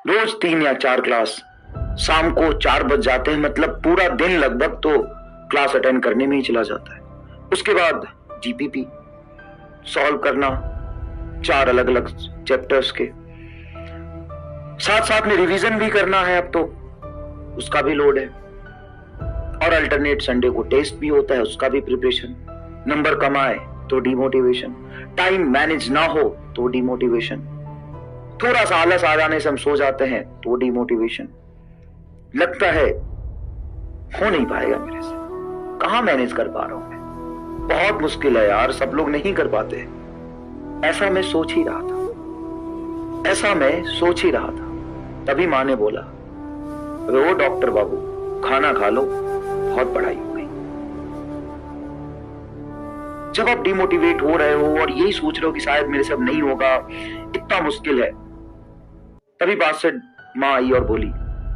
रोज 3 या 4 क्लास, शाम को 4 बज जाते हैं, मतलब पूरा दिन लगभग तो क्लास अटेंड करने में ही चला जाता है। उसके बाद जीपीपी सॉल्व करना 4 अलग अलग चैप्टर्स के, साथ साथ में रिवीजन भी करना है, अब तो उसका भी लोड है, और अल्टरनेट संडे को टेस्ट भी होता है, उसका भी प्रिपरेशन। नंबर कम आए तो डिमोटिवेशन, टाइम मैनेज ना हो तो डिमोटिवेशन, थोड़ा सा आलस आ जाने से हम सो जाते हैं तो डिमोटिवेशन, लगता है हो नहीं पाएगा मेरे से, कहां मैनेज कर पा रहा हूं मैं, बहुत मुश्किल है यार, सब लोग नहीं कर पाते। ऐसा मैं सोच ही रहा था, ऐसा मैं सोच ही रहा था, तभी माँ ने बोला, अरे ओ डॉक्टर बाबू खाना खा लो, बहुत पढ़ाई हो गई। जब आप डिमोटिवेट हो रहे हो और यही सोच रहे हो कि शायद मेरे से अब नहीं होगा, इतना मुश्किल है, तभी पास से माँ आई और बोली,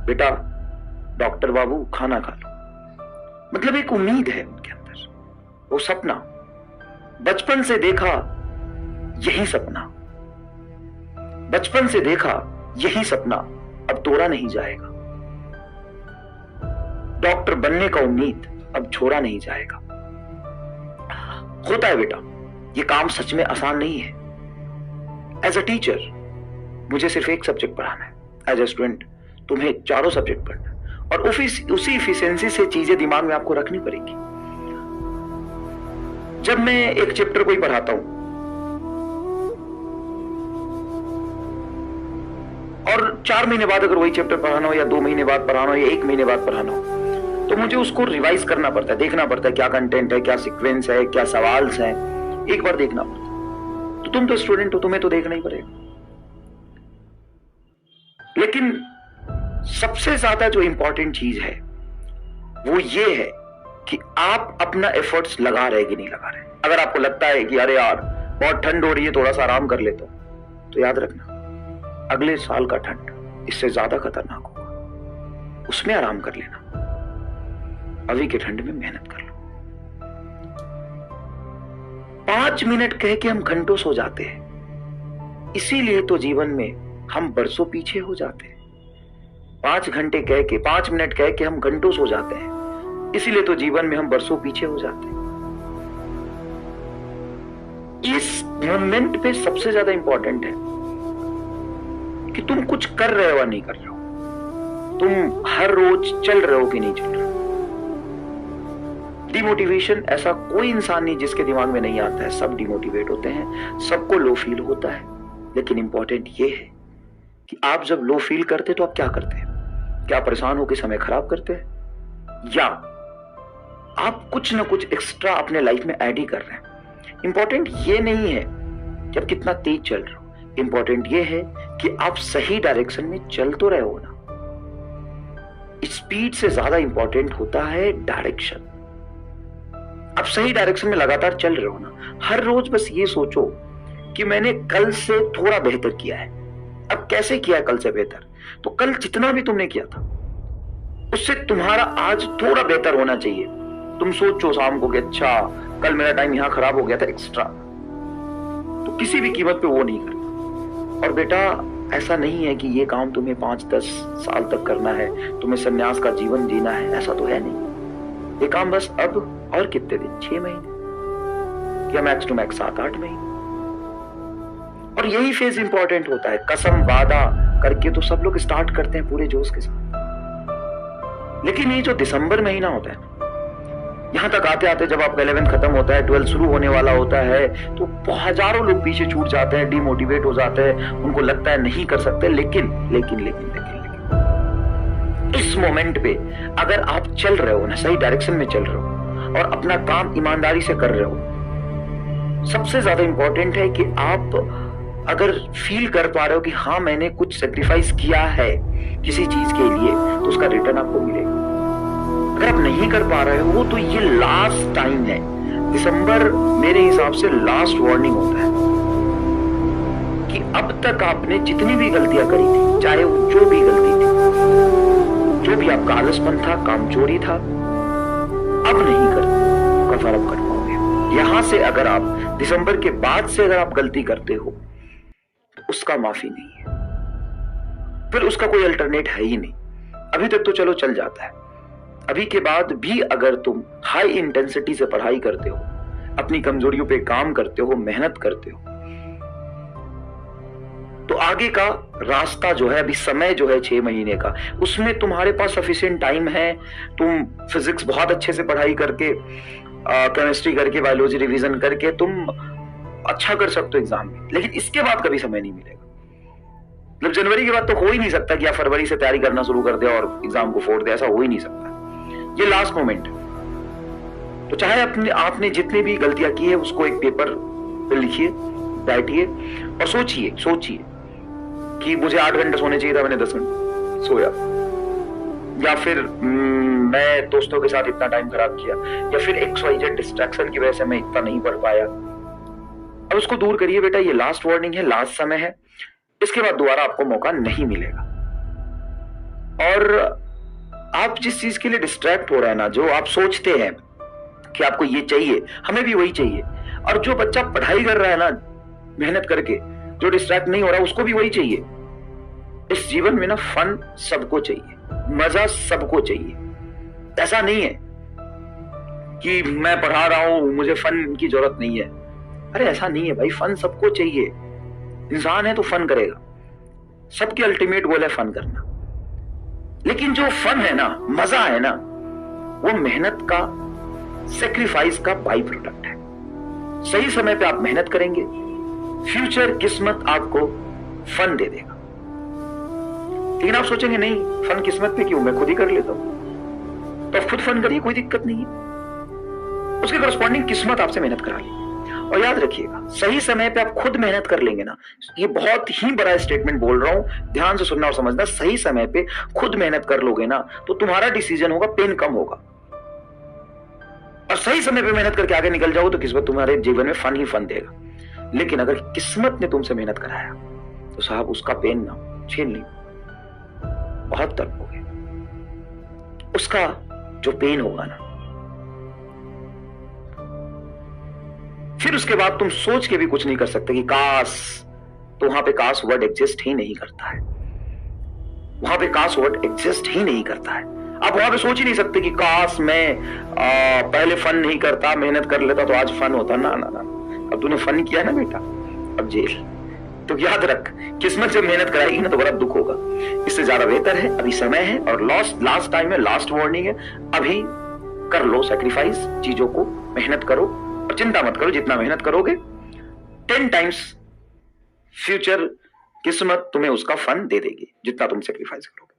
बेटा डॉक्टर बाबू खाना खा लो। मतलब एक उम्मीद है उनके अंदर, वो सपना बचपन से देखा, यही सपना बचपन से देखा, यही सपना अब तोड़ा नहीं जाएगा। डॉक्टर बनने का उम्मीद अब छोड़ा नहीं जाएगा। होता है बेटा, ये काम सच में आसान नहीं है। एज अ टीचर मुझे सिर्फ एक सब्जेक्ट पढ़ाना है, एज अ स्टूडेंट तुम्हें चारों सब्जेक्ट पढ़ना है, और उसी इफिशिएंसी से चीजें दिमाग में आपको रखनी पड़ेगी। जब मैं एक चैप्टर को ही पढ़ाता हूं और 4 महीने बाद अगर वही चैप्टर पढ़ाना हो, या 2 महीने बाद पढ़ाना हो, या 1 महीने बाद पढ़ाना हो, तो मुझे उसको रिवाइज करना पड़ता है, देखना पड़ता है क्या कंटेंट है, क्या सीक्वेंस है, क्या सवाल है, एक बार देखना पड़ता है। तो तुम तो स्टूडेंट हो, तुम्हें तो देखना ही पड़ेगा। लेकिन सबसे ज्यादा जो इंपॉर्टेंट चीज है वो ये है कि आप अपना एफर्ट्स लगा रहे कि नहीं लगा रहे। अगर आपको लगता है कि अरे यार बहुत ठंड हो रही है, थोड़ा सा आराम कर लेता हूं, तो याद रखना अगले साल का ठंड इससे ज्यादा खतरनाक होगा, उसमें आराम कर लेना, अभी के ठंड में मेहनत कर लो। 5 मिनट कह के हम घंटों सो जाते हैं, इसीलिए तो जीवन में हम बरसों पीछे हो जाते हैं। 5 घंटे कह के, 5 मिनट कह के हम घंटों सो जाते हैं, इसीलिए तो जीवन में हम बरसों पीछे हो जाते हैं। इस मोमेंट पे सबसे ज्यादा इंपॉर्टेंट है कि तुम कुछ कर रहे हो या नहीं कर रहे हो, तुम हर रोज चल रहे हो कि नहीं चल रहे हो। डिमोटिवेशन ऐसा कोई इंसान नहीं जिसके दिमाग में नहीं आता है, सब डिमोटिवेट होते हैं, सबको लो फील होता है। लेकिन इंपॉर्टेंट ये है कि आप जब लो फील करते तो आप क्या करते हैं? क्या परेशान होकर समय खराब करते हैं, या आप कुछ ना कुछ एक्स्ट्रा अपने लाइफ में ऐड ही कर रहे हैं? इंपॉर्टेंट ये नहीं है कि आप कितना तेज चल रहे हो, इंपॉर्टेंट ये है कि आप सही डायरेक्शन में चल तो रहे हो ना। स्पीड से ज्यादा इंपॉर्टेंट होता है डायरेक्शन। आप सही डायरेक्शन में लगातार चल रहे हो ना। हर रोज बस ये सोचो कि मैंने कल से थोड़ा बेहतर किया है। अब कैसे किया है कल से बेहतर? तो कल जितना भी तुमने किया था उससे तुम्हारा आज थोड़ा बेहतर होना चाहिए। तुम सोचो शाम को कि अच्छा कल मेरा टाइम यहां खराब हो गया था एक्स्ट्रा, तो किसी भी कीमत पे वो नहीं करना। और बेटा ऐसा नहीं है कि ये काम तुम्हें 5-10 साल तक करना है, तुम्हें सन्यास का जीवन जीना है, ऐसा तो है नहीं। ये काम बस अब और कितने दिन, 6 महीने या मैक्स टू मैक्स 7-8 महीने। और यही फेज इंपॉर्टेंट होता है। कसम वादा करके तो सब लोग स्टार्ट करते हैं पूरे जोश के साथ, लेकिन ये जो दिसंबर महीना होता है, यहां तक आते आते जब आपका 11th खत्म होता है, 12th शुरू होने वाला होता है, तो हजारों लोग पीछे छूट जाते हैं, डिमोटिवेट हो जाते हैं, उनको लगता है नहीं कर सकते। लेकिन इस मोमेंट पे अगर आप चल रहे हो ना, सही डायरेक्शन में चल रहे हो और अपना काम ईमानदारी से कर रहे हो, सबसे ज्यादा इंपॉर्टेंट है कि आप अगर फील कर पा रहे हो कि हाँ मैंने कुछ सेक्रीफाइस किया है किसी चीज के लिए, तो उसका रिटर्न आपको मिलेगा। अगर आप नहीं कर पा रहे हो तो ये लास्ट टाइम है। दिसंबर मेरे हिसाब से लास्ट वार्निंग होता है कि अब तक आपने जितनी भी गलतियां करी थी, चाहे वो जो भी गलती थी, जो भी आपका आलसपन था, कामचोरी था, अब नहीं कर कवर अप कर पाओगे। यहां से अगर आप दिसंबर के बाद से अगर आप गलती करते हो तो उसका माफी नहीं है। फिर उसका कोई अल्टरनेट है ही नहीं। अभी तक तो चलो चल जाता है, अभी के बाद भी अगर तुम हाई इंटेंसिटी से पढ़ाई करते हो, अपनी कमजोरियों पे काम करते हो, मेहनत करते हो, तो आगे का रास्ता जो है, अभी समय जो है 6 महीने का, उसमें तुम्हारे पास सफिशिएंट टाइम है। तुम फिजिक्स बहुत अच्छे से पढ़ाई करके, केमिस्ट्री करके, बायोलॉजी रिवीजन करके तुम अच्छा कर सकते हो एग्जाम में। लेकिन इसके बाद कभी समय नहीं मिलेगा। मतलब जनवरी के बाद तो हो ही नहीं सकता कि आप फरवरी से तैयारी करना शुरू कर दे और एग्जाम को फोड़ दे, ऐसा हो ही नहीं सकता। ये लास्ट मोमेंट है। तो चाहे आपने जितनी भी गलतियां की है उसको एक पेपर पे लिखिए, बैठिए और सोचिए कि मुझे 8 घंटे सोने चाहिए था, मैंने 10 घंटे सोया, या फिर मैं दोस्तों के साथ इतना टाइम खराब किया, या फिर XYZ डिस्ट्रैक्शन की वजह से मैं इतना नहीं पढ़ पाया। अब उसको दूर करिए बेटा, ये लास्ट वार्निंग है, लास्ट समय है, इसके बाद दोबारा आपको मौका नहीं मिलेगा। और आप जिस चीज के लिए डिस्ट्रैक्ट हो रहे हैं ना, जो आप सोचते हैं कि आपको ये चाहिए, हमें भी वही चाहिए, और जो बच्चा पढ़ाई कर रहा है ना मेहनत करके, जो डिस्ट्रैक्ट नहीं हो रहा उसको भी वही चाहिए। इस जीवन में ना फन सबको चाहिए, मजा सबको चाहिए। ऐसा नहीं है कि मैं पढ़ा रहा हूं मुझे फन की जरूरत नहीं है। अरे ऐसा नहीं है भाई, फन सबको चाहिए। इंसान है तो फन करेगा, सबकी अल्टीमेट गोल है फन करना। लेकिन जो फन है ना, मजा है ना, वो मेहनत का, सेक्रीफाइस का बाई प्रोडक्ट है। सही समय पे आप मेहनत करेंगे, फ्यूचर किस्मत आपको फन दे देगा। लेकिन आप सोचेंगे नहीं, फन किस्मत पे क्यों, मैं खुद ही कर लेता हूं। तो आप खुद फन करिए, कोई दिक्कत नहीं है। उसके करस्पॉन्डिंग किस्मत आपसे मेहनत करा ली। और याद रखिएगा, सही समय पे आप खुद मेहनत कर लेंगे ना, ये बहुत ही बड़ा स्टेटमेंट बोल रहा हूं, ध्यान से सुनना और समझना। सही समय पे खुद मेहनत कर लोगे ना, तो तुम्हारा डिसीजन होगा, पेन कम होगा। और सही समय पे मेहनत करके आगे निकल जाओ तो किस्मत तुम्हारे जीवन में फन ही फन देगा। लेकिन अगर किस्मत ने तुमसे मेहनत कराया तो साहब उसका पेन ना झेल नहीं, बहुत तड़पोगे। उसका जो पेन होगा ना, फिर उसके बाद तुम सोच के भी कुछ नहीं कर सकते कि काश, तो वहां पे काश वर्ड एग्जिस्ट ही नहीं करता है। वहां पे काश वर्ड एग्जिस्ट ही नहीं करता है। आप वहां पे सोच ही नहीं सकते कि काश मैं पहले फन नहीं करता, मेहनत कर लेता तो आज फन होता। ना ना ना, अब तूने फन किया ना बेटा, अब जेल। तो याद रख, किस्मत जब मेहनत कराएगी ना तो बड़ा दुख होगा। इससे ज्यादा बेहतर है, अभी समय है और लास्ट टाइम है, लास्ट वार्निंग है। अभी कर लो सेक्रीफाइस, चीजों को मेहनत करो और चिंता मत करो। जितना मेहनत करोगे 10 टाइम्स फ्यूचर किस्मत तुम्हें उसका फन दे देगी, जितना तुम सेक्रीफाइस करोगे।